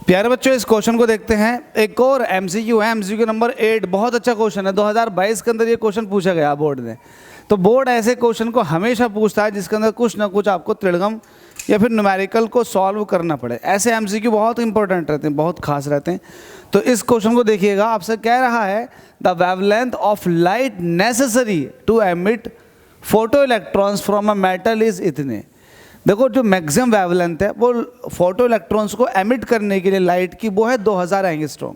प्यारे बच्चों, इस क्वेश्चन को देखते हैं। एक और एमसीक्यू है, एमसीक्यू नंबर 8। बहुत अच्छा क्वेश्चन है, 2022 के अंदर ये क्वेश्चन पूछा गया बोर्ड ने। तो बोर्ड ऐसे क्वेश्चन को हमेशा पूछता है जिसके अंदर कुछ ना कुछ आपको त्रिगम या फिर न्यूमेरिकल को सॉल्व करना पड़े। ऐसे एमसीक्यू बहुत इंपॉर्टेंट रहते हैं, बहुत खास रहते हैं। तो इस क्वेश्चन को देखिएगा, आपसे कह रहा है the wavelength of light necessary to emit photo electrons from a metal is इतने। देखो, जो मैक्सिमम वेवलेंथ है वो फोटो इलेक्ट्रॉन्स को एमिट करने के लिए लाइट की, वो है 2000 एंगस्ट्रॉम।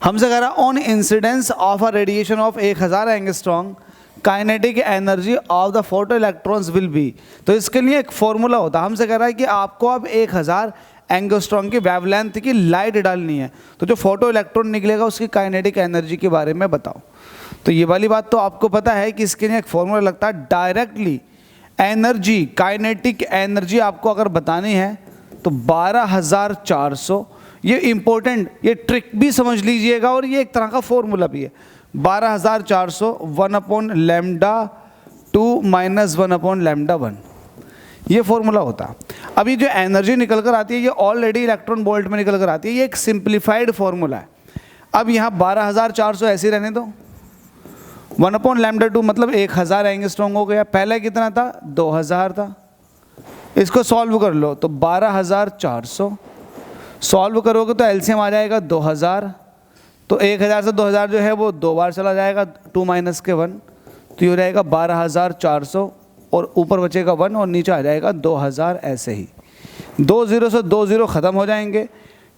हमसे कह रहा on incidence of a radiation of 1000 angstrom kinetic energy of the photo electrons will be. तो इसके लिए एक फॉर्मूला होता है। हमसे कह रहा है कि आपको अब 1000 एंगस्ट्रॉम की वेवलेंथ की लाइट डालनी है, तो जो फोटो इलेक्ट्रॉन निकलेगा उसकी काइनेटिक एनर्जी के बारे में बताओ। तो ये वाली बात तो आपको पता है कि इसके लिए एक फॉर्मूला लगता है। डायरेक्टली एनर्जी, काइनेटिक एनर्जी आपको अगर बतानी है तो 12400। ये इंपॉर्टेंट, ये ट्रिक भी समझ लीजिएगा और ये एक तरह का फॉर्मूला भी है। 12400 1/λ2 माइनस 1/λ1, ये फॉर्मूला होता है। अब ये जो एनर्जी निकल कर आती है ये ऑलरेडी इलेक्ट्रॉन वोल्ट में निकल कर आती है। ये एक सिंप्लीफाइड फॉर्मूला है। अब यहाँ 12400 ऐसे ही रहने दो, 1/λ2 मतलब 1000 एंगस्ट्रॉम हो गया। पहले कितना था? 2000 था। इसको सॉल्व कर लो तो 12400 सॉल्व करोगे तो एलसीएम आ जाएगा 2000। तो 1000 से 2000 जो है वो 2 बार चला जाएगा, 2 माइनस के 1, तो ये हो जाएगा 12400 और ऊपर बचेगा 1 और नीचे आ जाएगा 2000। ऐसे ही 2 0 से 2 0 ख़त्म हो जाएंगे।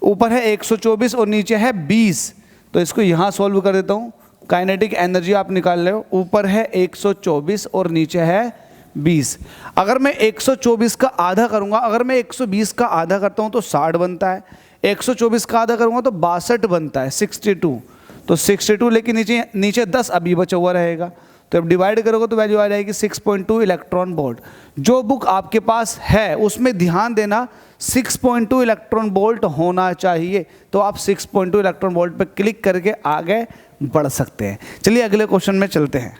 ऊपर है 124 और नीचे है 20, तो इसको यहाँ सॉल्व कर देता हूँ। काइनेटिक एनर्जी आप निकाल ले, ऊपर है 124 और नीचे है 20। अगर मैं 124 का आधा करूँगा, अगर मैं 120 का आधा करता हूँ तो 60 बनता है। 124 का आधा करूँगा तो 62 बनता है, 62। तो 62 लेकिन नीचे 10 अभी बचा हुआ रहेगा। तो अब डिवाइड करोगे तो वैल्यू आ जाएगी 6.2 इलेक्ट्रॉन वोल्ट। जो बुक आपके पास है उसमें ध्यान देना 6.2 इलेक्ट्रॉन वोल्ट होना चाहिए। तो आप 6.2 इलेक्ट्रॉन वोल्ट पर क्लिक करके आगे बढ़ सकते हैं। चलिए अगले क्वेश्चन में चलते हैं।